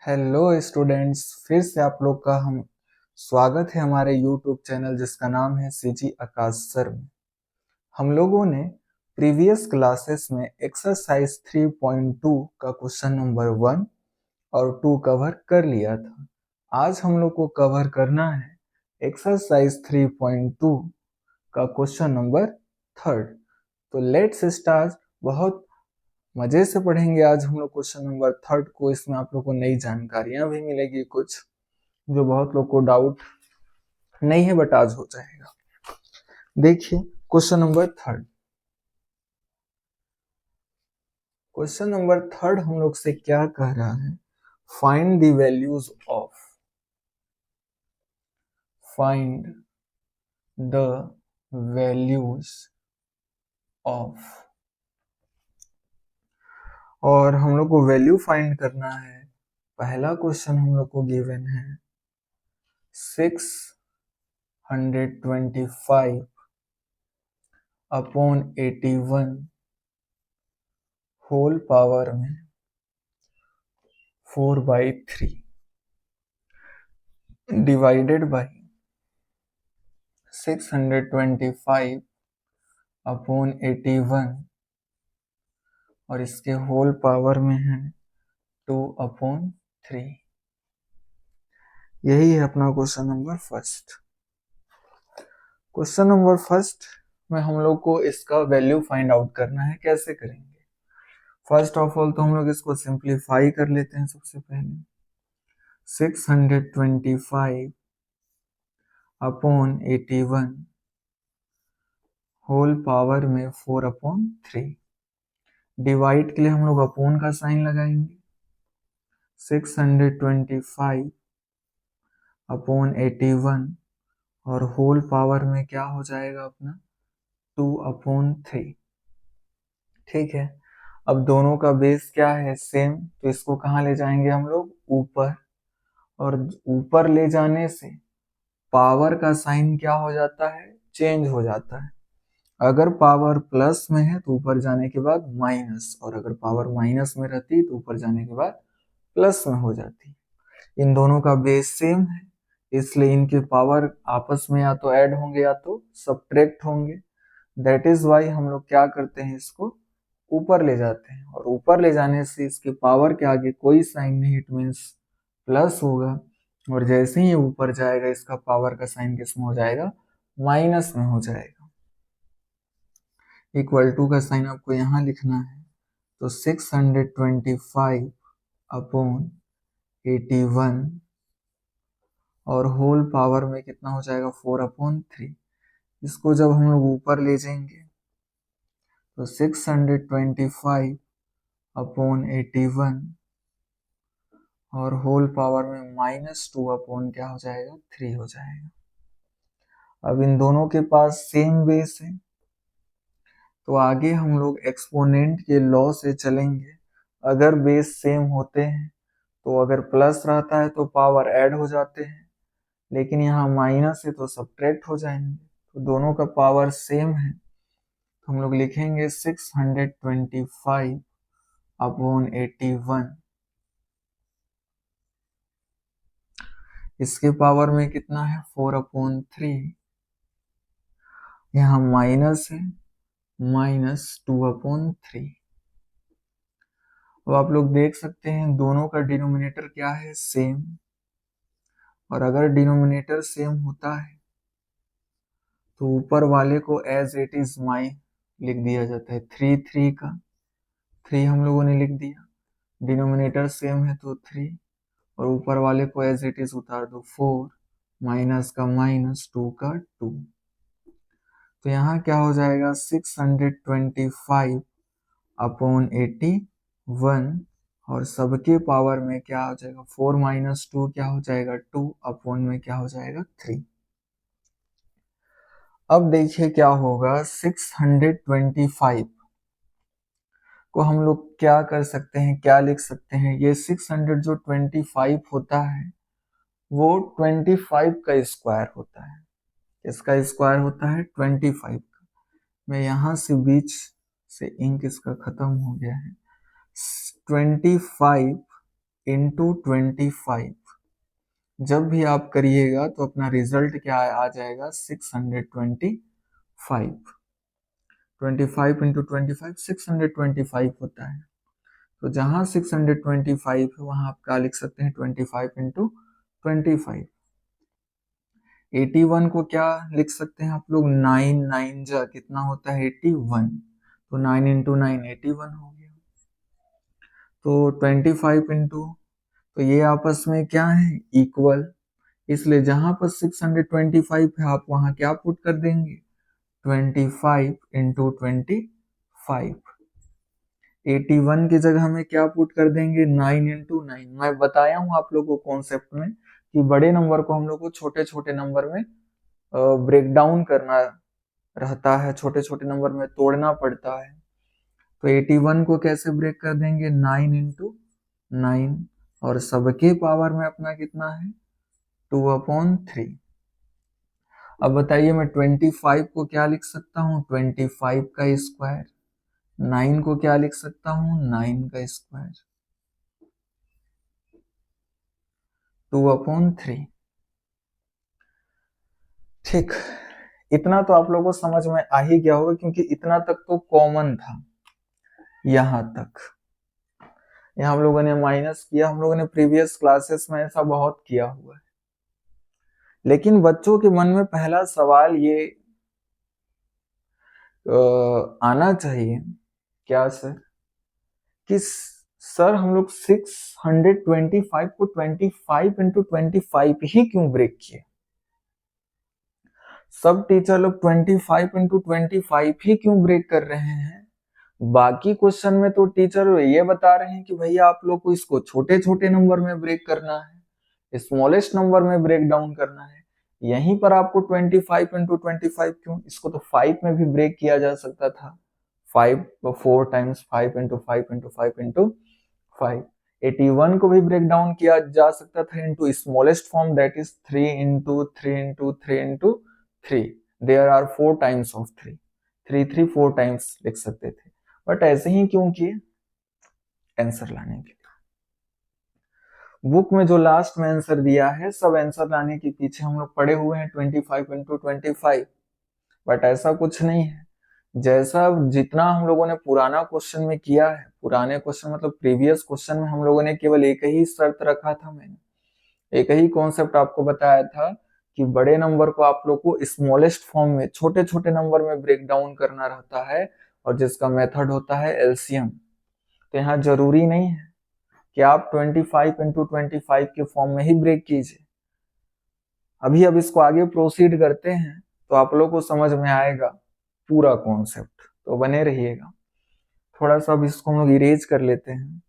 Hello students, फिर से आप लोग का हम स्वागत है हमारे यूट्यूब चैनल जिसका नाम है सीजी आकाश सर में। हम लोगों ने प्रीवियस क्लासेस में एक्सरसाइज 3.2 का क्वेश्चन नंबर 1 और 2 कवर कर लिया था। आज हम लोग को कवर करना है एक्सरसाइज 3.2 का क्वेश्चन नंबर 3। तो लेट्स स्टार्ट। बहुत मजे से पढ़ेंगे आज हम लोग क्वेश्चन नंबर 3 को। इसमें आप लोग को नई जानकारियां भी मिलेगी, कुछ जो बहुत लोग को डाउट नहीं है बट आज हो जाएगा। देखिए क्वेश्चन नंबर 3। क्वेश्चन नंबर 3 हम लोग से क्या कह रहा है? Find the values of, find the values of, और हम लोग को वैल्यू फाइंड करना है। पहला क्वेश्चन हम लोग को गिवन है 625 अपॉन 81 होल पावर में 4/3 डिवाइडेड बाई 625 अपॉन 81 और इसके होल पावर में है 2/3। यही है अपना question number first. Question number first में हम लोग को इसका वैल्यू फाइंड आउट करना है। कैसे करेंगे? फर्स्ट ऑफ ऑल तो हम लोग इसको सिंप्लीफाई कर लेते हैं। सबसे पहले 625 अपॉन 81 होल पावर में 4/3। डिवाइड के लिए हम लोग अपॉन का साइन लगाएंगे। 625 अपॉन 81 और होल पावर में क्या हो जाएगा अपना 2/3। ठीक है। अब दोनों का बेस क्या है? सेम। तो इसको कहाँ ले जाएंगे हम लोग? ऊपर। और ऊपर ले जाने से पावर का साइन क्या हो जाता है? चेंज हो जाता है। अगर पावर प्लस में है तो ऊपर जाने के बाद माइनस, और अगर पावर माइनस में रहती तो ऊपर जाने के बाद प्लस में हो जाती। इन दोनों का बेस सेम है, इसलिए इनके पावर आपस में या तो ऐड होंगे या तो सब्ट्रैक्ट होंगे। दैट इज वाई हम लोग क्या करते हैं, इसको ऊपर ले जाते हैं। और ऊपर ले जाने से इसके पावर के आगे कोई साइन नहीं, इट मीन्स प्लस होगा। और जैसे ही ऊपर जाएगा इसका पावर का साइन किस में हो जाएगा? माइनस में हो जाएगा। इक्वल टू का साइन आपको यहाँ लिखना है। तो 625 अपॉन 81 और होल पावर में कितना हो जाएगा? 4/3। इसको जब हम लोग ऊपर ले जाएंगे तो 625 अपॉन 81 और होल पावर में -2 अपॉन क्या हो जाएगा? 3 हो जाएगा। अब इन दोनों के पास सेम बेस है तो आगे हम लोग एक्सपोनेंट के लॉ से चलेंगे। अगर बेस सेम होते हैं तो अगर प्लस रहता है तो पावर ऐड हो जाते हैं, लेकिन यहाँ माइनस है तो सब्ट्रैक्ट हो जाएंगे। तो दोनों का पावर सेम है तो हम लोग लिखेंगे 625 अपॉन 81। इसके पावर में कितना है? 4/3। यहाँ माइनस है, -2/3। अब आप लोग देख सकते हैं दोनों का डिनोमिनेटर क्या है? सेम। और अगर डिनोमिनेटर सेम होता है तो ऊपर वाले को एज इट इज माई लिख दिया जाता है। 3 का 3 हम लोगों ने लिख दिया। डिनोमिनेटर सेम है तो 3, और ऊपर वाले को एज इट इज उतार दो 4, माइनस का माइनस, 2 का 2। तो यहाँ क्या हो जाएगा? 625 अपॉन 81 और सबके पावर में क्या हो जाएगा? 4 - 2 क्या हो जाएगा? 2 अपॉन में क्या हो जाएगा? 3। अब देखिए क्या होगा। 625 को हम लोग क्या कर सकते हैं, क्या लिख सकते हैं? ये 600 जो 25 होता है वो 25 का स्क्वायर होता है। इसका स्क्वायर होता है 25 का। मैं यहाँ से बीच से इंक इसका खत्म हो गया है। 25 इंटू 25, जब भी आप करिएगा तो अपना रिजल्ट क्या आ जाएगा 625। 25 इंटू 25 625 होता है। तो जहां 625 है वहां आप क्या लिख सकते हैं 25 इंटू 25। 81 को क्या लिख सकते हैं आप लोग 9 9 जा कितना होता है 81, तो 9 इंटू 9 81 हो गया। तो 25 इंटू, तो ये आपस में क्या है इक्वल, इसलिए जहां पर 625 है आप वहां क्या पुट कर देंगे 25 इंटू 25। 81 की जगह में क्या पुट कर देंगे 9 इंटू 9। मैं बताया हूं आप लोगों को कॉन्सेप्ट में कि बड़े नंबर को हम लोग को छोटे छोटे नंबर में ब्रेक डाउन करना रहता है, छोटे छोटे नंबर में तोड़ना पड़ता है। तो 81 को कैसे ब्रेक कर देंगे 9 इंटू 9, और सबके पावर में अपना कितना है 2/3। अब बताइए मैं 25 को क्या लिख सकता हूँ 25 का स्क्वायर, 9 को क्या लिख सकता हूँ 9 का स्क्वायर, 2/3। ठीक, इतना तो आप लोगों को समझ में आ ही गया होगा क्योंकि इतना तक तो कॉमन था। यहां तक यहाँ हम लोगों ने माइनस किया, हम लोगों ने प्रीवियस क्लासेस में ऐसा बहुत किया हुआ है। लेकिन बच्चों के मन में पहला सवाल ये आना चाहिए क्या सर कि सर हम लोग 625 को 25 इंटू 25 ही क्यों ब्रेक किए। सब टीचर लोग 25 इंटू 25 ही क्यों ब्रेक कर रहे हैं। बाकी क्वेश्चन में तो टीचर ये बता रहे हैं कि भैया आप लोग को इसको छोटे छोटे नंबर में ब्रेक करना है, स्मॉलेस्ट नंबर में ब्रेक डाउन करना है। यहीं पर आपको 25 इंटू 25 क्यों, इसको तो 5 में भी ब्रेक किया जा सकता था। 5 4 टाइम्स 5 इंटू 5 इंटू 5 इंटू 5। 81 को भी ब्रेक डाउन किया जा सकता था into smallest form that is 3 into 3 into 3 into 3। There are 4 times of 3, 3 3 4 times लिख सकते थे, बट ऐसे ही क्यों किए आंसर लाने के लिए। बुक में जो लास्ट में आंसर दिया है सब आंसर लाने के पीछे हम लोग पड़े हुए हैं 25 इंटू 25, बट ऐसा कुछ नहीं है। जैसा जितना हम लोगों ने पुराना क्वेश्चन में किया है, पुराने क्वेश्चन मतलब प्रीवियस क्वेश्चन में हम लोगों ने केवल एक ही शर्त रखा था, मैंने एक ही कॉन्सेप्ट आपको बताया था कि बड़े नंबर को आप लोग को स्मॉलेस्ट फॉर्म में छोटे छोटे नंबर में ब्रेक डाउन करना रहता है, और जिसका मेथड होता है एलसीएम। तो यहाँ जरूरी नहीं है कि आप 25 इंटू 25 के फॉर्म में ही ब्रेक कीजिए। अभी अब इसको आगे प्रोसीड करते हैं तो आप लोग को समझ में आएगा पूरा कॉन्सेप्ट, तो बने रहिएगा। थोड़ा सा अब इसको हम लोग इरेज कर लेते हैं।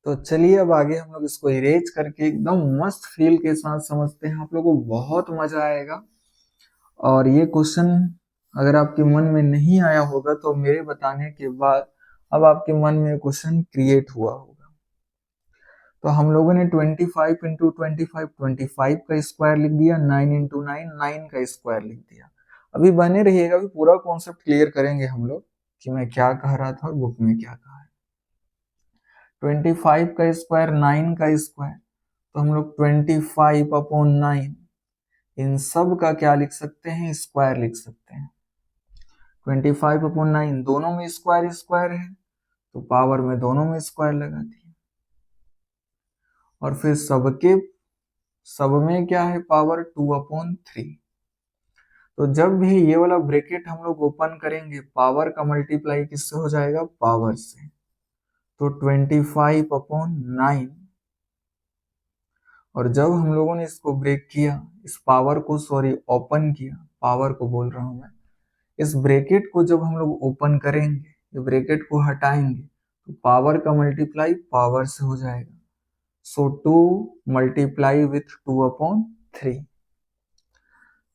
तो चलिए अब आगे हम लोग इसको इरेज करके एकदम मस्त फील के साथ समझते हैं, आप लोगों को बहुत मजा आएगा। और ये क्वेश्चन अगर आपके मन में नहीं आया होगा तो मेरे बताने के बाद अब आपके मन में क्वेश्चन क्रिएट हुआ होगा। तो हम लोगों ने 25 इंटू 25 का स्क्वायर लिख दिया, 9 इंटू 9 9 का स्क्वायर लिख दिया। अभी बने रहिएगा, अभी पूरा कॉन्सेप्ट क्लियर करेंगे हम लोग कि मैं क्या कह रहा था और बुक में क्या कहा है। 25 का स्क्वायर 9 का स्क्वायर, तो हम लोग 25/9 इन सब का क्या लिख सकते हैं स्क्वायर लिख सकते हैं। 25/9 दोनों में स्क्वायर स्क्वायर है तो पावर में दोनों में स्क्वायर लगा दिया, और फिर सब में क्या है पावर 2/3। तो जब भी ये वाला ब्रैकेट हम लोग ओपन करेंगे पावर का मल्टीप्लाई किससे हो जाएगा पावर से, तो 25/9। और जब हम लोगों ने इसको ब्रेक किया, इस पावर को सॉरी ओपन किया, पावर को बोल रहा हूं मैं, इस ब्रैकेट को जब हम लोग ओपन करेंगे, ये ब्रैकेट को हटाएंगे तो पावर का मल्टीप्लाई पावर से हो जाएगा। सो 2 मल्टीप्लाई विथ 2/3,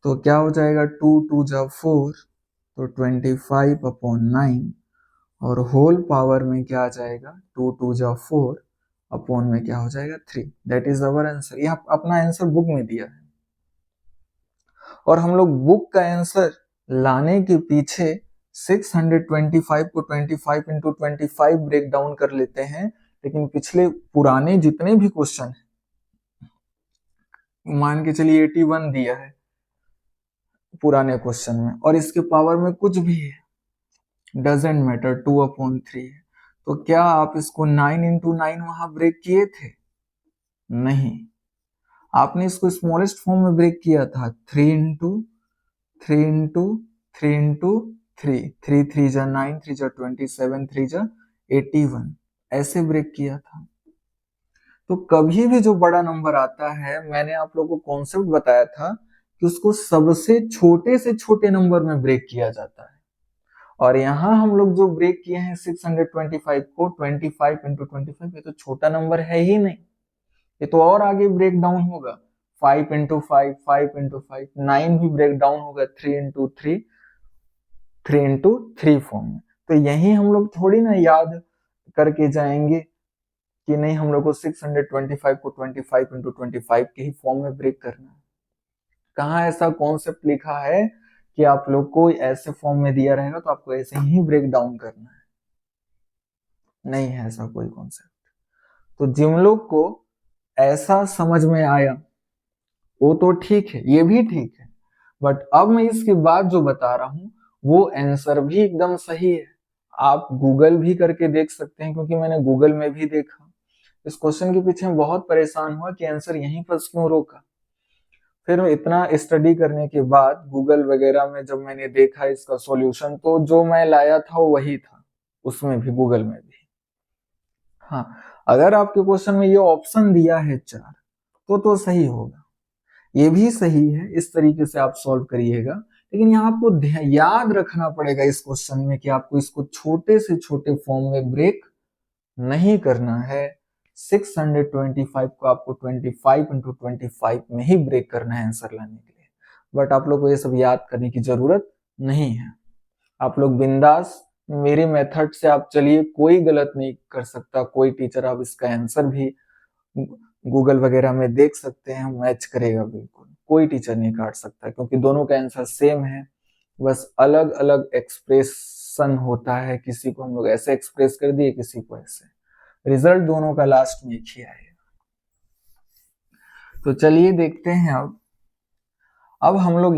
तो क्या हो जाएगा 2 2 जा 4, तो 25/9, और होल पावर में क्या आ जाएगा 2 2 जा 4 अपॉन में क्या हो जाएगा 3। That is our answer. यहाँ अपना आंसर बुक में दिया है, और हम लोग बुक का आंसर लाने के पीछे 625 को 25 इंटू 25 ब्रेक डाउन कर लेते हैं, लेकिन पिछले पुराने जितने भी क्वेश्चन है, मान के चलिए 81 दिया है पुराने क्वेश्चन में, और इसके पावर में कुछ भी है, डजेंट मैटर, 2/3 है, तो क्या आप इसको 9 into 9 वहां ब्रेक किए थे? नहीं, आपने इसको स्मॉलेस्ट फॉर्म में ब्रेक किया था, 3 into 3 into 3 into 3, 3 3 जा 9, 3 जा 27, 3 जा 81, ऐसे ब्रेक किया था। तो कभी भी जो बड़ा नंबर आता है, मैंने आप लोगों को कॉन्सेप्ट बताया था कि उसको सबसे छोटे से छोटे नंबर में ब्रेक किया जाता है, और यहाँ हम लोग जो ब्रेक किए हैं 625 को 25 into 25, ये तो छोटा नंबर है ही नहीं, ये तो और आगे ब्रेक डाउन होगा, 5 into 5, 5 into 5, 9 भी ब्रेक डाउन होगा 3 into 3, 3 into 3 फॉर्म में। तो यही हम लोग थोड़ी ना याद करके जाएंगे कि नहीं हम लोग को 625 को 25 into 25 के ही फॉर्म में ब्रेक करना है। कहाँ ऐसा कॉन्सेप्ट लिखा है कि आप लोग को ऐसे फॉर्म में दिया रहेगा तो आपको ऐसे ही ब्रेक डाउन करना है? नहीं है ऐसा कोई कॉन्सेप्ट। तो जिन लोग को ऐसा समझ में आया वो तो ठीक है, ये भी ठीक है, बट अब मैं इसके बाद जो बता रहा हूं वो आंसर भी एकदम सही है। आप गूगल भी करके देख सकते हैं, क्योंकि मैंने गूगल में भी देखा। इस क्वेश्चन के पीछे मैं बहुत परेशान हुआ कि आंसर यहीं पर क्यों रोका। फिर इतना स्टडी करने के बाद गूगल वगैरह में जब मैंने देखा इसका सॉल्यूशन, तो जो मैं लाया था वो वही था, उसमें भी गूगल में भी। हाँ, अगर आपके क्वेश्चन में ये ऑप्शन दिया है 4 तो सही होगा, ये भी सही है, इस तरीके से आप सॉल्व करिएगा। लेकिन यहाँ आपको याद रखना पड़ेगा इस क्वेश्चन में कि आपको इसको छोटे से छोटे फॉर्म में ब्रेक नहीं करना है। 625 को आपको 25 into 25 में ही ब्रेक करना है आंसर लाने के लिए, बट आप लोग को ये सब याद करने की जरूरत नहीं है। आप लोग बिंदास मेरे मेथड से आप चलिए, कोई गलत नहीं कर सकता कोई टीचर। आप इसका आंसर भी गूगल वगैरह में देख सकते हैं, मैच करेगा बिल्कुल, कोई टीचर नहीं काट सकता, क्योंकि दोनों का आंसर सेम है, बस अलग अलग एक्सप्रेशन होता है। किसी को हम लोग ऐसे एक्सप्रेस कर दिए, किसी को ऐसे, रिजल्ट दोनों का लास्ट में एक ही आएगा। तो चलिए देखते हैं अब हम लोग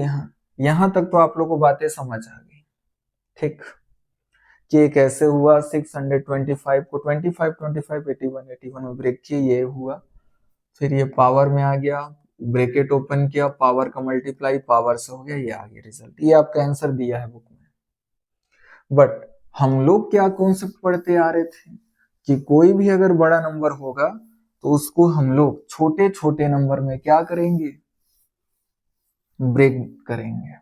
यहां तक तो आप लोग को बातें समझ आ गई, ठीक, कि कैसे हुआ 625 को 25 25 81 81 में ब्रेक किए, ये हुआ। फिर ये पावर में आ गया, ब्रैकेट ओपन किया, पावर का मल्टीप्लाई पावर से हो गया, ये आ गया रिजल्ट। ये आपका आंसर दिया है बुक में। बट हम लोग क्या कॉन्सेप्ट पढ़ते आ रहे थे कि कोई भी अगर बड़ा नंबर होगा तो उसको हम लोग छोटे छोटे नंबर में क्या करेंगे, ब्रेक करेंगे।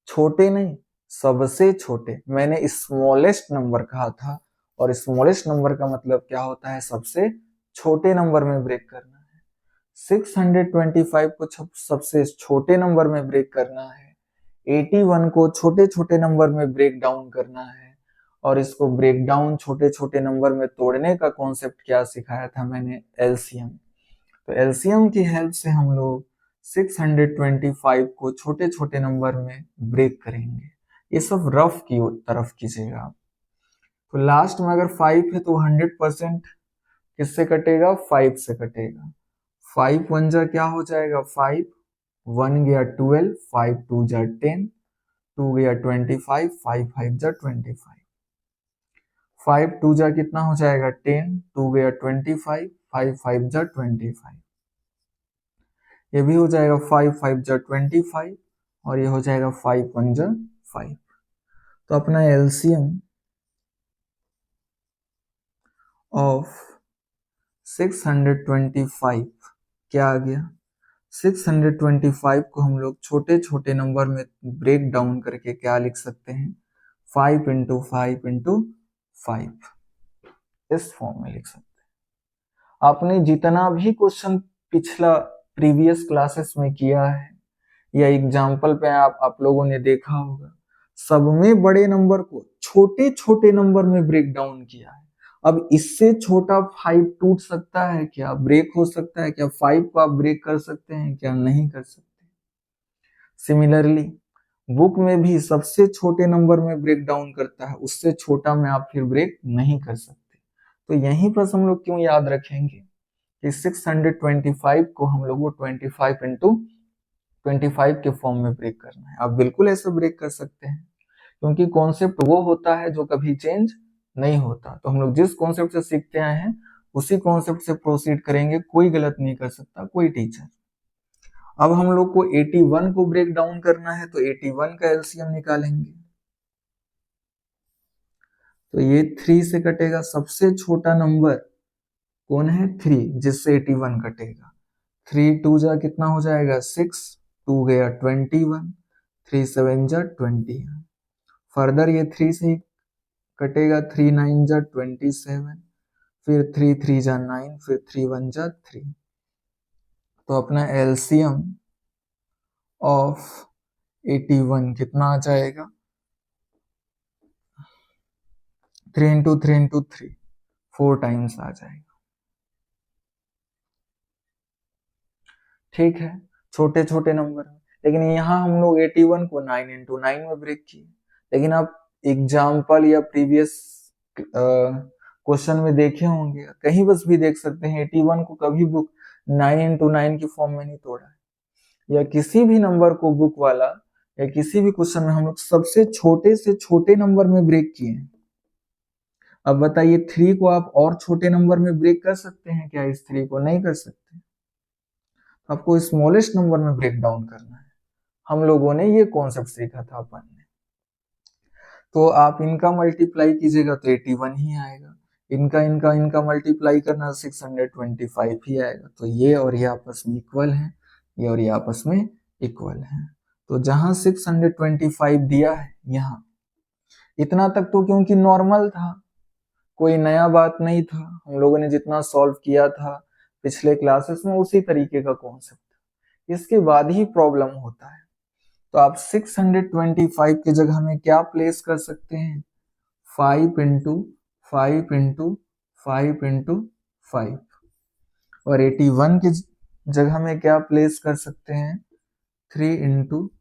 छोटे नहीं, सबसे छोटे, मैंने स्मॉलेस्ट नंबर कहा था, और स्मॉलेस्ट नंबर का मतलब क्या होता है, सबसे छोटे नंबर में ब्रेक करना है। 625 को सबसे छोटे नंबर में ब्रेक करना है, 81 को छोटे छोटे नंबर में ब्रेक डाउन करना है, और इसको ब्रेक डाउन छोटे छोटे नंबर में तोड़ने का कॉन्सेप्ट क्या सिखाया था मैंने, एलसीएम। तो एलसीएम की हेल्प से हम लोग 625 को छोटे छोटे नंबर में ब्रेक करेंगे। ये सब रफ की तरफ कीजिएगा आप। तो लास्ट में अगर 5 है तो 100% किससे कटेगा, 5 से कटेगा। 5 1 जा क्या हो जाएगा, 5 1 गया 12, 5 2 जा 10, 2 गया 25, 5 5 जा 25, 5 2 जा कितना हो जाएगा 10, 2 गया 25, 5 5 जा 25, ये भी हो जाएगा 5 5 जा 25, और ये हो जाएगा 5 1 जा 5। तो अपना एलसीएम ऑफ 625 क्या आ गया, 625 को हम लोग छोटे छोटे नंबर में ब्रेक डाउन करके क्या लिख सकते हैं, 5 into 5 into 5, इस फॉर्म में लिख सकते हैं। आपने जितना भी क्वेश्चन पिछला प्रीवियस क्लासेस में किया है या एग्जाम्पल पे आप लोगों ने देखा होगा, सब में बड़े नंबर को छोटे छोटे नंबर में ब्रेक डाउन किया है। अब इससे छोटा 5 टूट सकता है क्या, ब्रेक हो सकता है क्या, 5 को आप ब्रेक कर सकते हैं क्या, नहीं कर सकते। सिमिलरली बुक में भी सबसे छोटे नंबर में ब्रेक डाउन करता है, उससे छोटा में आप फिर ब्रेक नहीं कर सकते। तो यहीं पर हम लोग क्यों याद रखेंगे कि 625 को हम लोग को 25 इंटू 25 के फॉर्म में ब्रेक करना है। आप बिल्कुल ऐसे ब्रेक कर सकते हैं, क्योंकि कॉन्सेप्ट वो होता है जो कभी चेंज नहीं होता। तो हम लोग जिस कॉन्सेप्ट से सीखते आए हैं उसी कॉन्सेप्ट से प्रोसीड करेंगे, कोई गलत नहीं कर सकता कोई टीचर। अब हम लोग को 81 को ब्रेक डाउन करना है, तो 81 का एलसीएम निकालेंगे। तो ये 3 से कटेगा, सबसे छोटा नंबर कौन है 3, जिससे 81 कटेगा। 3 2 जा कितना हो जाएगा 6, 2 गया 21, 3 7 जा 20। फर्दर ये 3 से ही कटेगा, 3 9 जा 27, फिर 3 3 जा 9, फिर 3 1 जा 3। तो अपना एलसीएम ऑफ 81 कितना आ जाएगा 3 इंटू 3 इंटू 3, 4 टाइम्स आ जाएगा। ठीक है, छोटे छोटे नंबर, लेकिन यहाँ हम लोग 81 को 9 इंटू 9 में ब्रेक किए। लेकिन आप एग्जाम्पल या प्रीवियस क्वेश्चन में देखे होंगे, कहीं बस भी देख सकते हैं 81 को कभी बुक 9 इंटू 9 की फॉर्म में नहीं तोड़ा है, या किसी भी नंबर को बुक वाला या किसी भी क्वेश्चन में हम लोग सबसे छोटे से छोटे नंबर में ब्रेक किए हैं। अब बताइए 3 को आप और छोटे नंबर में ब्रेक कर सकते हैं क्या? इस 3 को नहीं कर सकते, आपको स्मॉलेस्ट नंबर में ब्रेक डाउन करना है। हम लोगों ने ये कॉन्सेप्ट सीखा था अपन ने। तो आप इनका मल्टीप्लाई कीजिएगा तो 81 ही आएगा, इनका इनका इनका मल्टीप्लाई करना 625 ही आएगा। तो ये और ये आपस में इक्वल हैं, ये और ये आपस में इक्वल हैं। तो जहां 625 दिया है यहाँ इतना तक तो क्योंकि नॉर्मल था, कोई नया बात नहीं था, हम लोगों ने जितना सॉल्व किया था पिछले क्लासेस में उसी तरीके का कॉन्सेप्ट था। इसके बाद ही प्रॉब्लम होता है। तो आप 625 की जगह में क्या प्लेस कर सकते हैं 5 इंटू 5 इंटू 5 इंटू 5, और 81 की जगह में क्या प्लेस कर सकते हैं 3 इंटू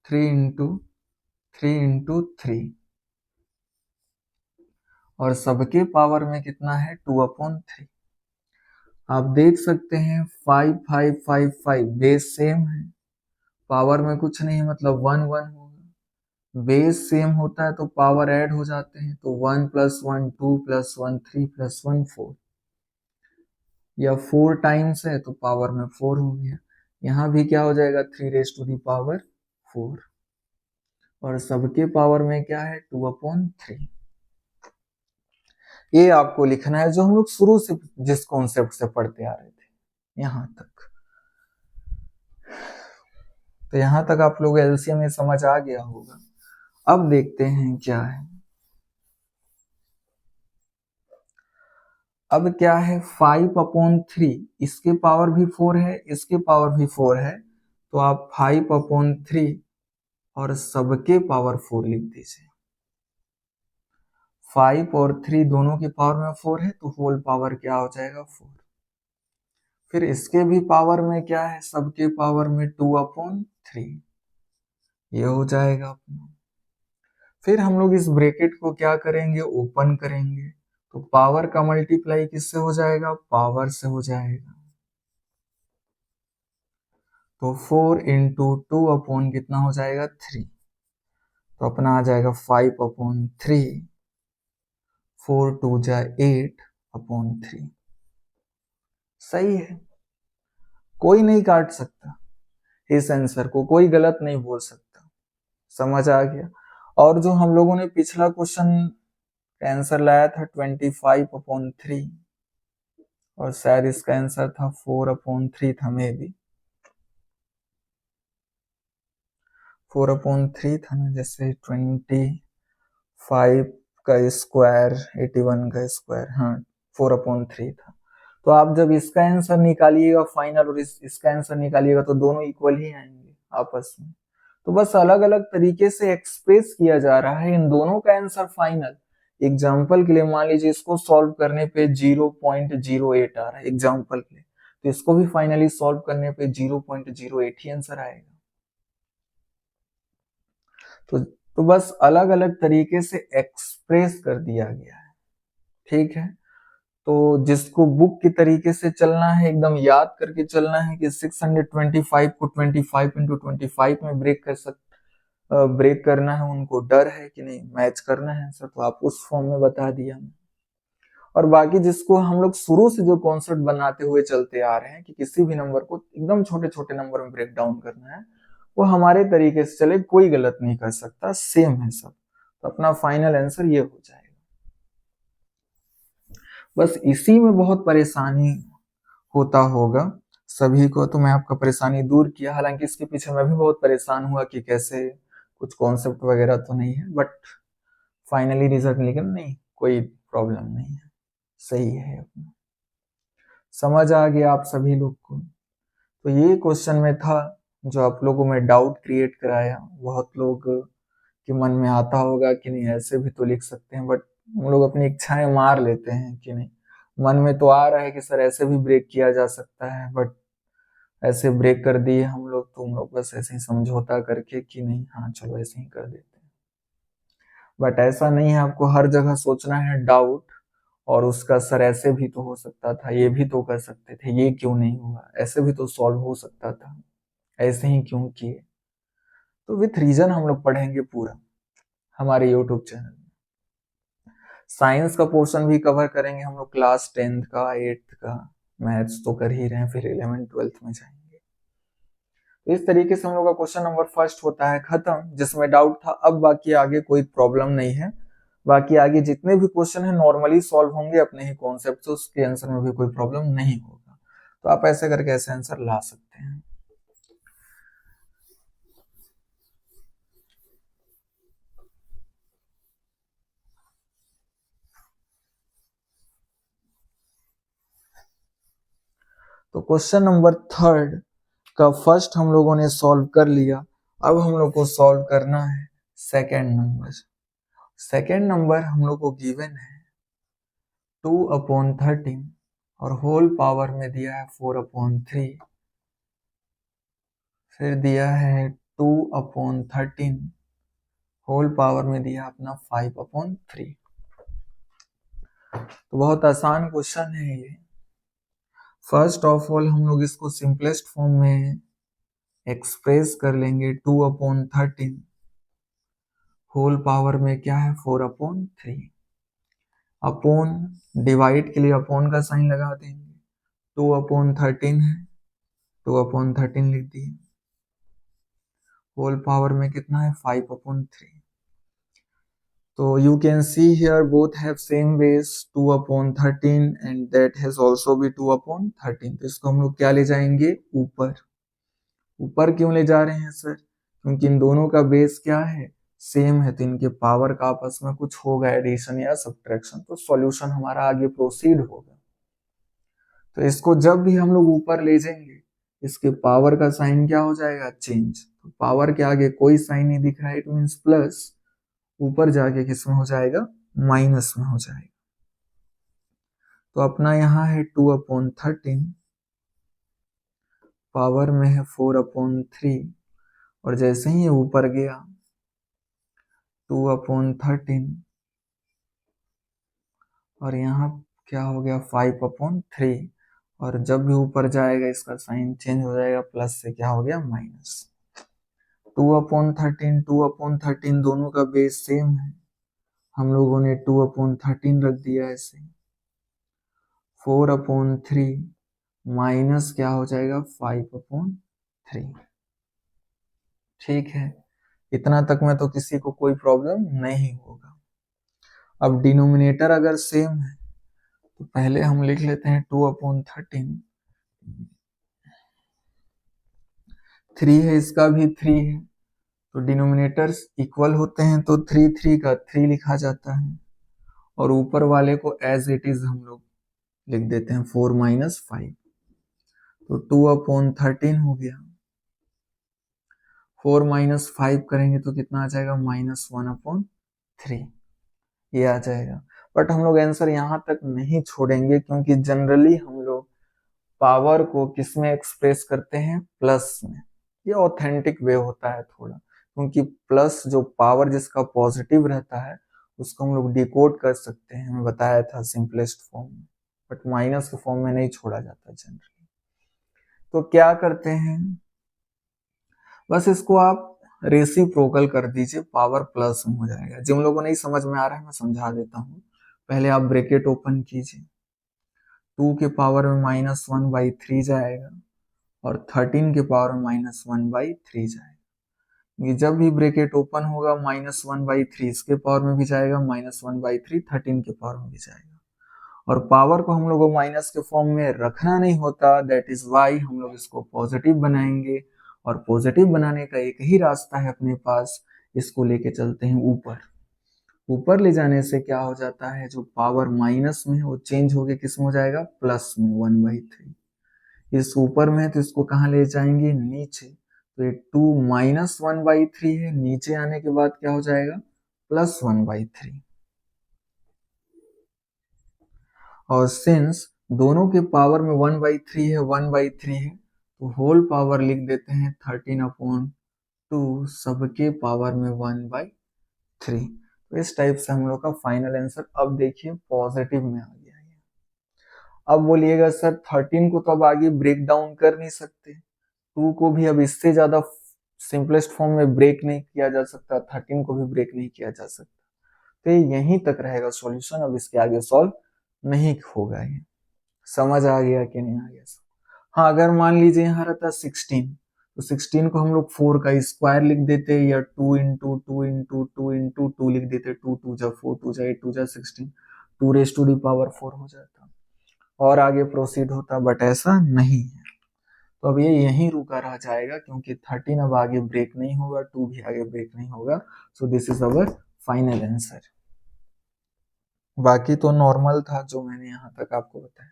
3 इंटू 3 इंटू 3, और सबके पावर में कितना है 2/3। आप देख सकते हैं 5 5 5 5 बेस सेम है, पावर में कुछ नहीं है, मतलब 1 1 होगा। बेस सेम होता है तो पावर ऐड हो जाते हैं, तो 1 + 1 2 + 1 3 + 1 4, या 4 टाइम्स है तो पावर में 4 हो गया। यहाँ भी क्या हो जाएगा 3⁴, और सबके पावर में क्या है 2/3। ये आपको लिखना है जो हम लोग शुरू से जिस कॉन्सेप्ट से पढ़ते आ रहे थे यहां तक। तो यहां तक आप लोग एलसीएम में समझ आ गया होगा। अब देखते हैं क्या है। अब क्या है 5/3, इसके पावर भी 4 है, इसके पावर भी 4 है, तो आप 5/3 और सबके पावर 4 लिख दीजिए। 5 और 3 दोनों की पावर में 4 है, तो होल पावर क्या हो जाएगा 4। फिर इसके भी पावर में क्या है सबके पावर में 2/3, ये हो जाएगा अपना। फिर हम लोग इस ब्रैकेट को क्या करेंगे ओपन करेंगे, तो पावर का मल्टीप्लाई किससे हो जाएगा पावर से हो जाएगा। तो 4 इंटू 2 कितना हो जाएगा 3, तो अपना आ जाएगा 5/3, 4 2 जा 8/3। सही है, कोई नहीं काट सकता इस आंसर को, कोई गलत नहीं बोल सकता। समझ आ गया। और जो हम लोगों ने पिछला क्वेश्चन आंसर लाया था 25/3, और शायद इसका आंसर था 4/3 था, मे बी 4/3 था ना, जैसे 25 का स्क्वायर 81 का स्क्वायर, हाँ 4/3 था। तो आप जब इसका आंसर निकालिएगा फाइनल और इसका आंसर निकालिएगा तो दोनों इक्वल ही आएंगे आपस में। तो बस अलग अलग तरीके से एक्सप्रेस किया जा रहा है इन दोनों का आंसर फाइनल। एग्जाम्पल के लिए मान लीजिए इसको सॉल्व करने पे 0.08 आ रहा है एग्जाम्पल के लिए, तो इसको भी फाइनली सॉल्व करने पे 0.08 ही आंसर आएगा। तो बस अलग अलग तरीके से एक्सप्रेस कर दिया गया है। ठीक है, तो जिसको बुक की तरीके से चलना है, एकदम याद करके चलना है कि 625 को 25 इंटू 25 में ब्रेक करना है, उनको डर है कि नहीं मैच करना है सर, तो आप उस फॉर्म में बता दिया। और बाकी जिसको हम लोग शुरू से जो कॉन्सेप्ट बनाते हुए चलते आ रहे हैं कि किसी भी नंबर को एकदम छोटे छोटे नंबर में ब्रेक डाउन करना है, वो हमारे तरीके से चले, कोई गलत नहीं कर सकता, सेम है सब। तो अपना फाइनल आंसर ये हो जाएगा। बस इसी में बहुत परेशानी होता होगा सभी को, तो मैं आपका परेशानी दूर किया। हालांकि इसके पीछे मैं भी बहुत परेशान हुआ कि कैसे, कुछ कॉन्सेप्ट वगैरह तो नहीं है, बट फाइनली रिजल्ट निकल, नहीं कोई प्रॉब्लम नहीं है, सही है अपना, समझ आ गया आप सभी लोग को। तो ये क्वेश्चन में था जो आप लोगों में डाउट क्रिएट कराया। बहुत लोग के मन में आता होगा कि नहीं ऐसे भी तो लिख सकते हैं, बट हम लोग अपनी इच्छाएं मार लेते हैं कि नहीं, मन में तो आ रहा है कि सर ऐसे भी ब्रेक किया जा सकता है, बट ऐसे ब्रेक कर दिए हम लोग, तो हम लोग बस ऐसे ही समझौता करके कि नहीं हाँ चलो ऐसे ही कर देते हैं। बट ऐसा नहीं है, आपको हर जगह सोचना है डाउट, और उसका सर ऐसे भी तो हो सकता था, ये भी तो कर सकते थे, ये क्यों नहीं हुआ, ऐसे भी तो सॉल्व हो सकता था, ऐसे ही क्यों किए। तो विथ रीजन हम लोग पढ़ेंगे पूरा हमारे यूट्यूब चैनल में। साइंस का पोर्शन भी कवर करेंगे हम लोग, क्लास 10th का 8th का, मैथ्स तो कर ही रहे हैं, फिर 11th 12th में जाएंगे। तो इस तरीके से हम लोग का क्वेश्चन नंबर फर्स्ट होता है खत्म, जिसमें डाउट था। अब बाकी आगे कोई प्रॉब्लम नहीं है, बाकी आगे जितने भी क्वेश्चन है नॉर्मली सॉल्व होंगे अपने ही कॉन्सेप्ट से, उसके आंसर में भी कोई प्रॉब्लम नहीं होगा। तो आप ऐसे करके ऐसे आंसर ला सकते हैं। तो क्वेश्चन नंबर थर्ड का फर्स्ट हम लोगों ने सॉल्व कर लिया। अब हम लोग को सॉल्व करना है सेकेंड नंबर। सेकेंड नंबर हम लोग को गिवन है 2/13 और होल पावर में दिया है 4/3, फिर दिया है 2/13 होल पावर में दिया अपना 5/3। तो बहुत आसान क्वेश्चन है ये। फर्स्ट ऑफ ऑल हम लोग इसको सिंपलेस्ट फॉर्म में एक्सप्रेस कर लेंगे, 2/13 होल पावर में क्या है 4/3, अपोन डिवाइड के लिए अपोन का साइन लगा देंगे, 2/13 है, 2/13 लिख दिए, होल पावर में कितना है 5/3। तो you can see here both have same base 2/13 and that has also be 2/13। तो इसको हम लोग क्या ले जाएंगे ऊपर। ऊपर क्यों ले जा रहे हैं सर, क्योंकि इन दोनों का बेस क्या है सेम है, तो इनके पावर का आपस में कुछ होगा एडिशन या सब्ट्रैक्शन, तो सॉल्यूशन हमारा आगे प्रोसीड होगा। तो इसको जब भी हम लोग ऊपर ले जाएंगे, इसके पावर का साइन क्या हो जाएगा चेंज, तो पावर के आगे कोई साइन नहीं दिख रहा है, इट मीन्स प्लस, ऊपर जाके किस में हो जाएगा माइनस में हो जाएगा। तो अपना यहाँ है 2/13, पावर में है 4/3, और जैसे ही ये ऊपर गया 2/13 और यहाँ क्या हो गया 5/3, और जब भी ऊपर जाएगा इसका साइन चेंज हो जाएगा, प्लस से क्या हो गया माइनस। 2/13 2/13 दोनों का बेस सेम है, हम लोगों ने 2/13 रख दिया ऐसे, 4/3 माइनस क्या हो जाएगा 5/3। ठीक है, इतना तक में तो किसी को कोई प्रॉब्लम नहीं होगा। अब डिनोमिनेटर अगर सेम है तो पहले हम लिख लेते हैं 2/13, 3 है इसका भी 3 है, तो डिनोमिनेटर्स इक्वल होते हैं तो 3 3 का 3 लिखा जाता है, और ऊपर वाले को एज इट इज हम लोग लिख देते हैं 4 - 5, तो 2/13 हो गया, 4 - 5 करेंगे तो कितना आ जाएगा -1/3, ये आ जाएगा। बट हम लोग आंसर यहाँ तक नहीं छोड़ेंगे, क्योंकि जनरली हम लोग पावर को किस में एक्सप्रेस करते हैं प्लस में, ये ऑथेंटिक वे होता है थोड़ा, क्योंकि प्लस जो पावर जिसका पॉजिटिव रहता है उसको हम लोग डिकोड कर सकते हैं, मैं बताया था सिंपलेस्ट फॉर्म में। बट माइनस के फॉर्म में नहीं छोड़ा जाता जनरली। तो क्या करते हैं, बस इसको आप रेसिप्रोकल कर दीजिए, पावर प्लस में हो जाएगा। जिन लोगों को नहीं समझ में आ रहा है मैं समझा देता हूँ। पहले आप ब्रैकेट ओपन कीजिए, 2 के पावर में -1/3 जाएगा और 13 के पावर में -1/3 जाएगा। ये जब भी ब्रैकेट ओपन होगा -1/3 इसके पावर में भी जाएगा, -1/3 13 के पावर में भी जाएगा। और पावर को हम लोग को माइनस के फॉर्म में रखना नहीं होता, दैट इज वाई हम लोग इसको पॉजिटिव बनाएंगे। और पॉजिटिव बनाने का एक ही रास्ता है अपने पास, इसको लेके चलते हैं ऊपर। ऊपर ले जाने से क्या हो जाता है, जो पावर माइनस में है वो चेंज होके किस में हो जाएगा, प्लस में, 1/3। इस ऊपर में है तो इसको कहाँ ले जाएंगे, नीचे। तो ये 2 -1/3 है, नीचे आने के बाद क्या हो जाएगा, +1/3। और सिंस दोनों के पावर में 1/3 है, 1/3 है, तो होल पावर लिख देते हैं 13/2, सबके पावर में 1/3। तो इस टाइप से हम लोग का फाइनल आंसर अब देखिए पॉजिटिव में आ गया है। अब बोलिएगा सर 13 को तो अब आगे ब्रेक डाउन कर नहीं सकते, 2 को भी अब इससे ज्यादा सिंपलेस्ट फॉर्म में ब्रेक नहीं किया जा सकता, 13 को भी ब्रेक नहीं किया जा सकता। तो यहीं तक रहेगा सॉल्यूशन, अब इसके आगे सॉल्व नहीं होगा। ये समझ आ गया कि नहीं आ गया? हाँ, अगर मान लीजिए यहाँ रहता 16, तो 16 को हम लोग 4 का स्क्वायर लिख देते, या 2 इंटू 2 इंटू 2 इंटू 2 लिख देते, 2 2 जा 4, 2 जा 8, 2 जा 16, 2 रेज टू दी पावर 4 हो जाता और आगे प्रोसीड होता, बट ऐसा नहीं है। तो अब ये यहीं रुका रह जाएगा, क्योंकि 13 अब आगे ब्रेक नहीं होगा, 2 भी आगे ब्रेक नहीं होगा। So this is our final answer. बाकी तो नॉर्मल था जो मैंने यहाँ तक आपको बताया।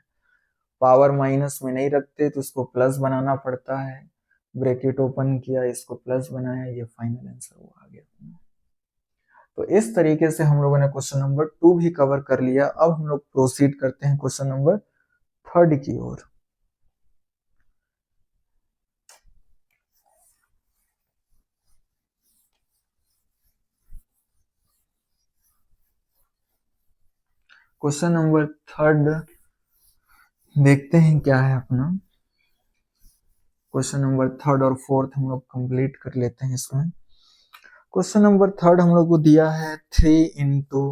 पावर माइनस में नहीं रखते तो इसको प्लस बनाना पड़ता है, ब्रैकेट ओपन किया, इसको प्लस बनाया, ये फाइनल आंसर वो आ गया। तो इस तरीके से हम लोगों ने क्वेश्चन नंबर 2 भी कवर कर लिया। अब हम लोग प्रोसीड करते हैं क्वेश्चन नंबर 3 की ओर। क्वेश्चन नंबर 3 देखते हैं क्या है अपना। क्वेश्चन नंबर 3 और 4 हम लोग कंप्लीट कर लेते हैं इसमें। क्वेश्चन नंबर 3 हम लोग को दिया है 3 into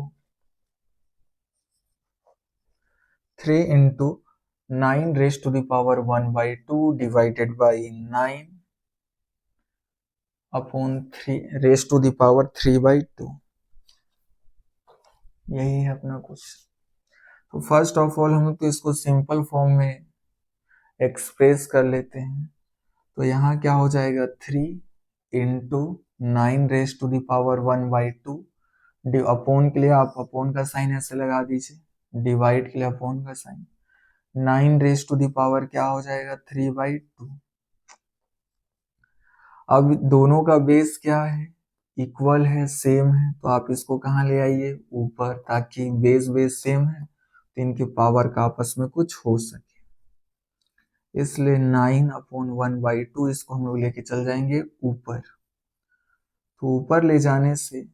9 raise to the power 1/2 divided by 9 upon 3 raise to the power 3/2। यही है अपना क्वेश्चन। तो फर्स्ट ऑफ ऑल हम लोग तो इसको सिंपल फॉर्म में एक्सप्रेस कर लेते हैं। तो यहाँ क्या हो जाएगा, 3 into 9 raise to the power 1/2, upon के लिए आप अपोन का साइन ऐसे लगा दीजिए, डिवाइड के लिए अपोन का sign, 9 raise to the power क्या हो जाएगा, 3/2। अब दोनों का बेस क्या है, इक्वल है, सेम है, तो आप इसको कहाँ ले आइए, ऊपर, ताकि बेस बेस सेम है तो इनके पावर का आपस में कुछ हो सके। इसलिए 9/1/2 इसको हम लोग लेके चल जाएंगे ऊपर। तो ऊपर ले जाने से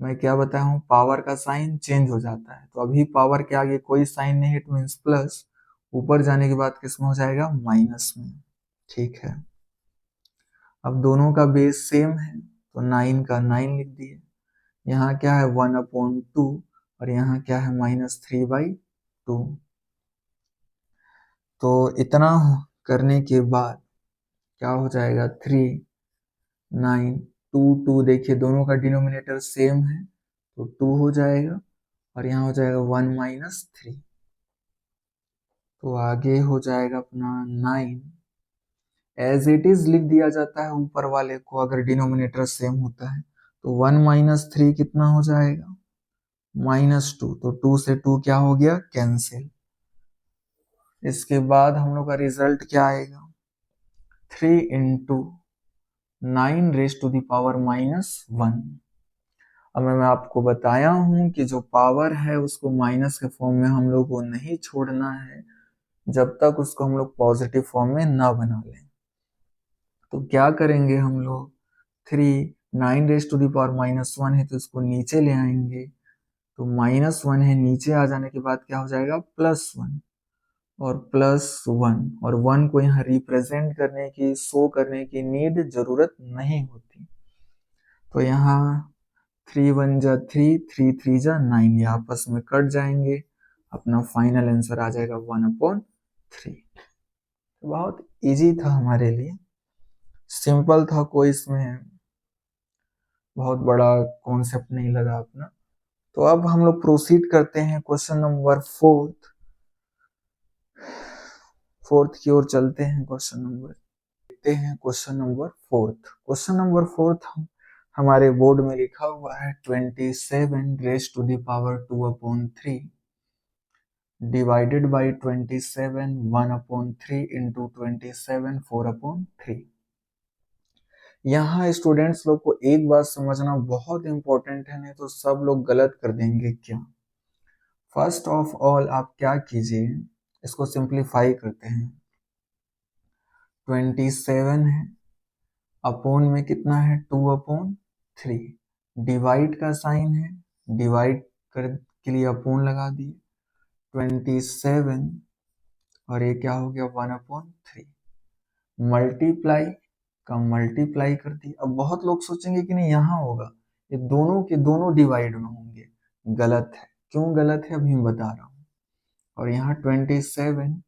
मैं क्या बताया हूँ, पावर का साइन चेंज हो जाता है। तो अभी पावर के आगे कोई साइन नहीं, इट मीन्स प्लस, ऊपर जाने के बाद किस में हो जाएगा, माइनस में। ठीक है, अब दोनों का बेस सेम है तो 9 का 9 लिख दिए। यहाँ क्या है, 1/2, और यहाँ क्या है, -3/2। तो इतना करने के बाद क्या हो जाएगा, 3 9 2 2, देखिए दोनों का डिनोमिनेटर सेम है तो 2 हो जाएगा, और यहाँ हो जाएगा 1 - 3। तो आगे हो जाएगा अपना 9 एज इट इज लिख दिया जाता है ऊपर वाले को, अगर डिनोमिनेटर सेम होता है। तो 1 - 3 कितना हो जाएगा, -2। तो 2 से 2 क्या हो गया, कैंसिल। इसके बाद हम लोग का रिजल्ट क्या आएगा, 3 into 9 raise to the power -1। अब मैं आपको बताया हूं कि जो पावर है उसको माइनस के फॉर्म में हम लोग को नहीं छोड़ना है, जब तक उसको हम लोग पॉजिटिव फॉर्म में ना बना लें। तो क्या करेंगे हम लोग, 3 9 रेज टू द पावर -1 है तो इसको नीचे ले आएंगे, तो -1 है, नीचे आ जाने के बाद क्या हो जाएगा +1 और +1, और 1 को यहाँ रिप्रेजेंट करने की, शो करने की नीड जरूरत नहीं होती। तो यहाँ 3 1 जा 3, 3 3 जा 9, ये आपस में कट जाएंगे, अपना फाइनल आंसर आ जाएगा 1/3। तो बहुत इजी था हमारे लिए, सिंपल था, कोई इसमें बहुत बड़ा कॉन्सेप्ट नहीं लगा अपना। तो अब हम लोग प्रोसीड करते हैं क्वेश्चन नंबर फोर्थ की ओर चलते हैं। क्वेश्चन नंबर फोर्थ हमारे बोर्ड में लिखा हुआ है 27 raise to the power 2/3 divided by 27 1/3 into 27 4/3। यहाँ स्टूडेंट्स लोग को एक बात समझना बहुत इंपॉर्टेंट है, नहीं तो सब लोग गलत कर देंगे। क्या? फर्स्ट ऑफ ऑल आप क्या कीजिए, इसको सिंप्लीफाई करते हैं। 27 है, अपोन में कितना है 2/3, डिवाइड का साइन है, डिवाइड कर के लिए अपोन लगा दिए 27, और ये क्या हो गया 1/3, मल्टीप्लाई का मल्टीप्लाई कर दी। अब बहुत लोग सोचेंगे कि नहीं यहाँ होगा, ये दोनों के दोनों डिवाइड में होंगे। गलत है। क्यों गलत है अभी मैं बता रहा हूँ। और यहाँ 27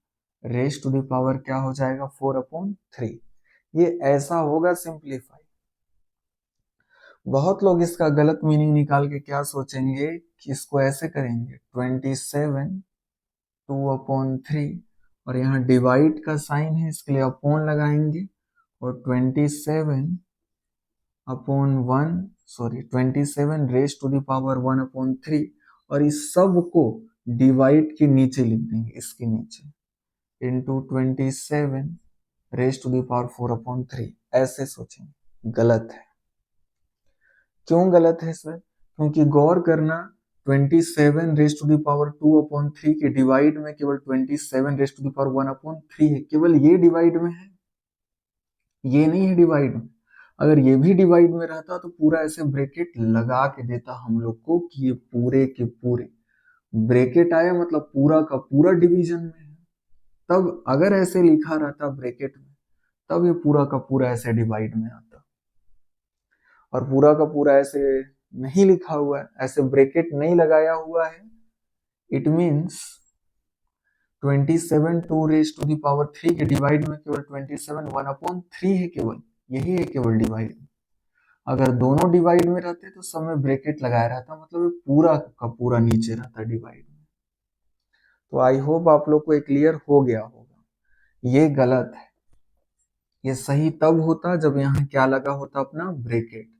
रेज टू द पावर क्या हो जाएगा 4/3, ये ऐसा होगा सिंप्लीफाई। बहुत लोग इसका गलत मीनिंग निकाल के क्या सोचेंगे कि इसको ऐसे करेंगे 27 2/3, और यहाँ डिवाइड का साइन है इसके लिए अपोन लगाएंगे, और 27 रेज टू द पावर 1/3, और इस सब को डिवाइड के नीचे लिख देंगे, इसके नीचे, into 27 raise to the power 4/3, ऐसे सोचेंगे। गलत है। क्यों गलत है सर? क्योंकि गौर करना 27 रेज टू द पावर 2/3 के डिवाइड में केवल 27 रेज टू द पावर 1/3 है, केवल ये डिवाइड में है, ये नहीं है डिवाइड में। अगर ये भी डिवाइड में रहता तो पूरा ऐसे ब्रैकेट लगा के देता हम लोग को कि ये पूरे के पूरे ब्रैकेट आया, मतलब पूरा का पूरा डिवीजन में है। तब अगर ऐसे लिखा रहता ब्रैकेट में, तब ये पूरा का पूरा ऐसे डिवाइड में आता, और पूरा का पूरा ऐसे नहीं लिखा हुआ है, ऐसे ब्रैकेट नहीं लगाया हुआ है। It means 27 2 raise to the power 3 के डिवाइड में केवल 27 1/3 है, केवल यही है, केवल डिवाइड। अगर दोनों डिवाइड में रहते तो सब में ब्रैकेट लगाया रहता, मतलब ये पूरा का पूरा नीचे रहता डिवाइड में। तो आई होप आप लोग को ये क्लियर हो गया होगा। ये गलत है। ये सही तब होता जब यहाँ क्या लगा होता, अपना ब्रैकेट।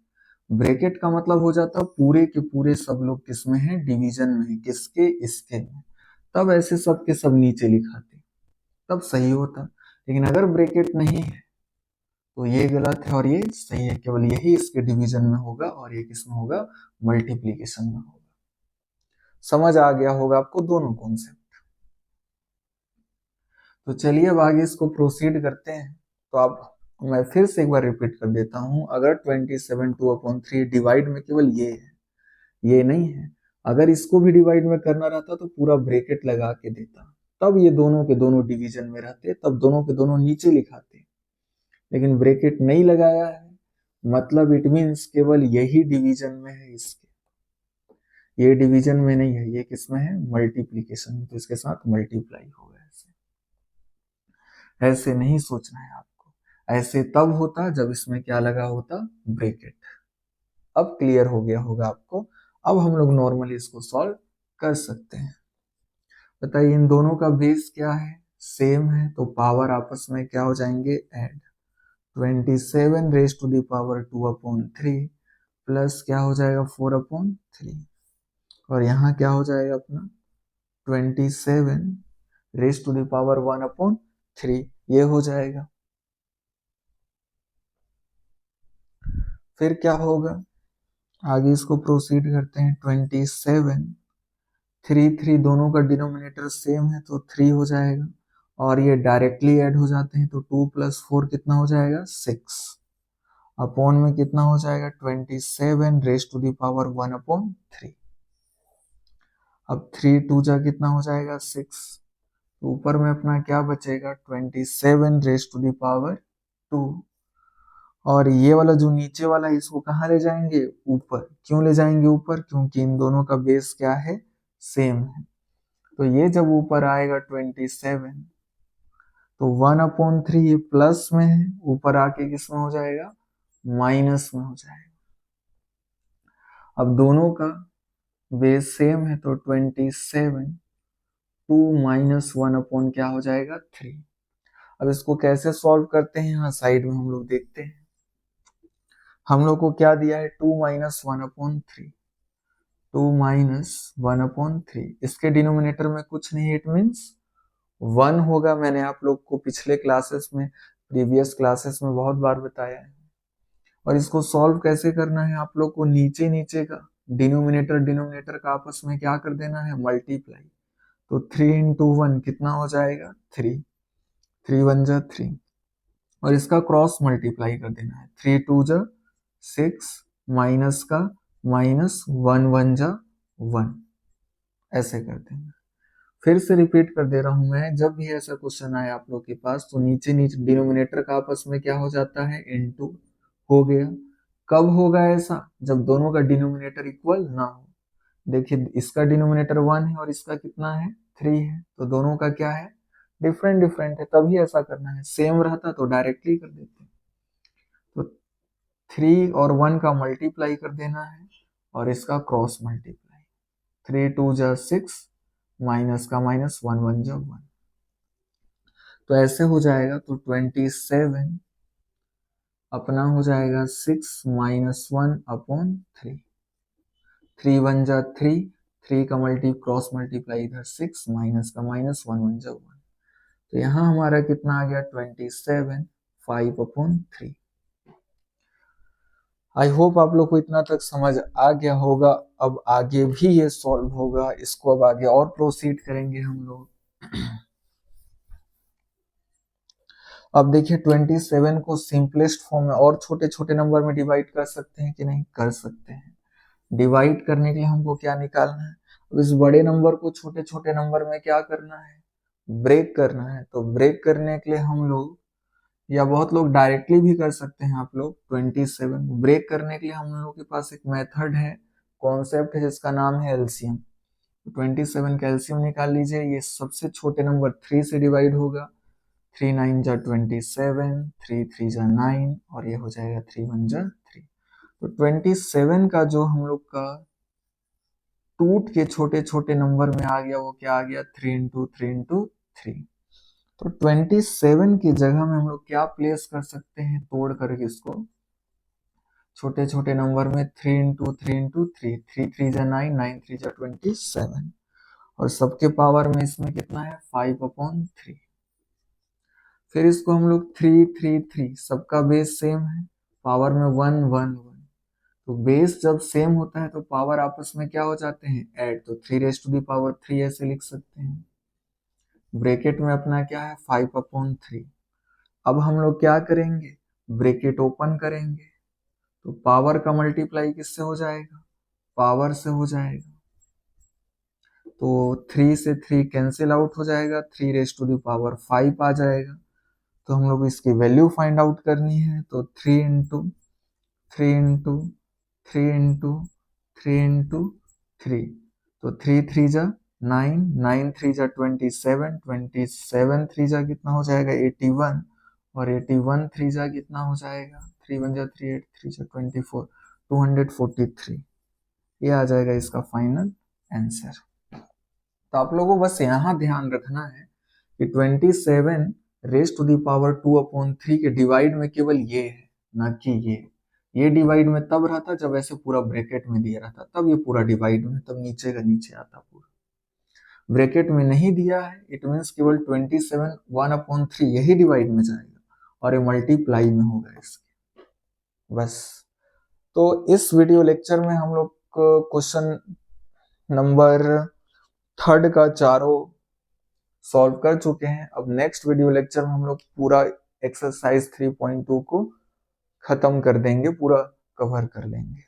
ब्रैकेट का मतलब हो जाता पूरे के पूरे सब लोग किसमें हैं, डिवीजन में है, किसके, इसके में। तब ऐसे सब के सब नीचे लिखाते, तब सही होता। लेकिन अगर ब्रैकेट नहीं है तो ये गलत है और ये सही है, केवल यही इसके डिवीजन में होगा और ये किसमें होगा, मल्टीप्लीकेशन में होगा। समझ आ गया होगा आपको दोनों कॉन्सेप्ट। तो चलिए अब आगे इसको प्रोसीड करते हैं। तो आप, मैं फिर से एक बार रिपीट कर देता हूं, अगर 27 2/3 डिवाइड में केवल ये है, ये नहीं है। अगर इसको भी डिवाइड में करना रहता तो पूरा ब्रैकेट लगा के देता, तब ये दोनों के दोनों डिवीजन में रहते, तब दोनों के दोनों नीचे लिखाते। लेकिन ब्रैकेट नहीं लगाया है, मतलब इट मीन्स केवल यही डिवीजन में है इसके, ये डिवीजन में नहीं है, ये किसमें है, मल्टीप्लीकेशन में, तो इसके साथ मल्टीप्लाई होगा। ऐसे नहीं सोचना है आपको, ऐसे तब होता जब इसमें क्या लगा होता, ब्रैकेट। अब क्लियर हो गया होगा आपको। अब हम लोग नॉर्मली इसको सॉल्व कर सकते हैं। बताइए इन दोनों का बेस क्या है, सेम है, तो पावर आपस में क्या हो जाएंगे, add. 27 raise to the power 2/3 plus क्या हो जाएगा 4/3, और यहाँ क्या हो जाएगा अपना 27 रेज टू द पावर 1/3, ये हो जाएगा। फिर क्या होगा, आगे इसको प्रोसीड करते हैं। 27 3 3 दोनों का डिनोमिनेटर सेम है तो 3 हो जाएगा, और ये डायरेक्टली ऐड हो जाते हैं तो 2 + 4 कितना हो जाएगा 6, अपॉन में कितना हो जाएगा 27 रेज टू द पावर 1/3। अब 3 2 जा कितना हो जाएगा 6, तो ऊपर में अपना क्या बचेगा 27 रेज टू द पावर 2। और ये वाला जो नीचे वाला है इसको कहाँ ले जाएंगे ऊपर। क्यों ले जाएंगे ऊपर, क्योंकि इन दोनों का बेस क्या है सेम है। तो ये जब ऊपर आएगा 27, तो 1/3 ये प्लस में है, ऊपर आके किस में हो जाएगा माइनस में हो जाएगा। अब दोनों का बेस सेम है तो 27 2 माइनस 1 क्या हो जाएगा 3। अब इसको कैसे सॉल्व करते हैं यहाँ साइड में हम लोग देखते हैं। हम लोग को क्या दिया है 2 माइनस 1/3, 2 माइनस 1/3। इसके डिनोमिनेटर में कुछ नहीं, इट मीन्स 1 होगा। मैंने आप लोग को पिछले क्लासेस में, प्रीवियस क्लासेस में बहुत बार बताया है। और इसको सॉल्व कैसे करना है, आप लोग को नीचे नीचे का डिनोमिनेटर डिनोमिनेटर का आपस में क्या कर देना है मल्टीप्लाई। तो 3 इंटू 1 कितना हो जाएगा 3, 3 1 जा 3, और इसका क्रॉस मल्टीप्लाई कर देना है। 3 2 जा 6, माइनस का माइनस 1 1 जा 1, ऐसे कर देना। फिर से रिपीट कर दे रहा हूं मैं, जब भी ऐसा क्वेश्चन आए आप लोग के पास तो नीचे नीचे डिनोमिनेटर का आपस में क्या हो जाता है इनटू हो गया। कब होगा ऐसा, जब दोनों का डिनोमिनेटर इक्वल ना हो। देखिए इसका डिनोमिनेटर 1 है और इसका कितना है 3 है, तो दोनों का क्या है डिफरेंट डिफरेंट है, तभी ऐसा करना है। सेम रहता तो डायरेक्टली कर देते। तो 3 और 1 का मल्टीप्लाई कर देना है और इसका क्रॉस मल्टीप्लाई। 3 2 जा 6, माइनस का माइनस 1 1 जा 1, तो ऐसे हो जाएगा। तो 27 अपना हो जाएगा 6 माइनस 1/3, 3 1 जा 3, 3 का क्रॉस मल्टीप्लाई इधर 6, माइनस का माइनस 1 1 जा 1, तो यहाँ हमारा कितना आ गया 27 5/3। आई होप आप लोग को इतना तक समझ आ गया होगा। अब आगे भी ये सॉल्व होगा, इसको अब आगे और प्रोसीड करेंगे हम लोग। अब देखिए 27 को सिंपलेस्ट फॉर्म में और छोटे छोटे नंबर में डिवाइड कर सकते हैं कि नहीं, कर सकते हैं। डिवाइड करने के लिए हमको क्या निकालना है, अब इस बड़े नंबर को छोटे छोटे नंबर में क्या करना है ब्रेक करना है। तो ब्रेक करने के लिए हम लोग, या बहुत लोग डायरेक्टली भी कर सकते हैं आप लोग, 27 ब्रेक करने के लिए हम लोगों के पास एक मेथड है, कॉन्सेप्ट है जिसका नाम है एलसीएम। 27 का एलसीएम निकाल लीजिए। ये सबसे छोटे नंबर 3 से डिवाइड होगा। 3 9 जा 27, 3 3 जा 9, और ये हो जाएगा 3 1 जा 3। तो 27 का जो हम लोग का टूट के छोटे छोटे नंबर में आ गया वो क्या आ गया 3 इंटू 3 इंटू 3। तो 27 की जगह में हम लोग क्या प्लेस कर सकते हैं तोड़ करके इसको छोटे छोटे नंबर में 3 इंटू 3 इंटू 3, 3 3 जा 9, 9 3 जा 27, और सबके पावर में इसमें कितना है 5/3। फिर इसको हम लोग 3 3 3, सबका बेस सेम है, पावर में 1 1 1। तो बेस जब सेम होता है तो पावर आपस में क्या हो जाते हैं ऐड, तो 3 रेज टू दी पावर 3 ऐसे लिख सकते हैं। ब्रैकेट में अपना क्या है 5/3। अब हम लोग क्या करेंगे ब्रैकेट ओपन करेंगे, तो पावर का मल्टीप्लाई किससे हो जाएगा पावर से हो जाएगा। तो 3 से 3 कैंसिल आउट हो जाएगा, 3 रेज टू दी पावर 5 आ जाएगा। तो हम लोग इसकी वैल्यू फाइंड आउट करनी है। तो 3 इंटू 3 इंटू 3 इंटू 3 इंटू 3, तो 3 3 जा 9, 9 3 जा 27, 27 3 जा कितना हो जाएगा 81, और 81 3 जा कितना हो जाएगा 3 1 जा 3 8 3 जा 24, 243। ये आ जाएगा इसका फाइनल आंसर। तो आप लोगों को बस यहाँ ध्यान रखना है कि 27 रेज टू दी पावर 2/3 के डिवाइड में केवल ये है, ना कि ये डिवाइड में तब रहता जब ऐसे पूरा ब्रैकेट में दिया रहता, तब ये पूरा डिवाइड में, तब नीचे का नीचे आता पूरा। ब्रैकेट में नहीं दिया है, इट मीन्स केवल 27 1/3 यही डिवाइड में जाएगा और ये मल्टीप्लाई में होगा इसके, बस। तो इस वीडियो लेक्चर में हम लोग क्वेश्चन नंबर 3 का चारों सॉल्व कर चुके हैं। अब नेक्स्ट वीडियो लेक्चर में हम लोग पूरा एक्सरसाइज 3.2 को खत्म कर देंगे, पूरा कवर कर लेंगे।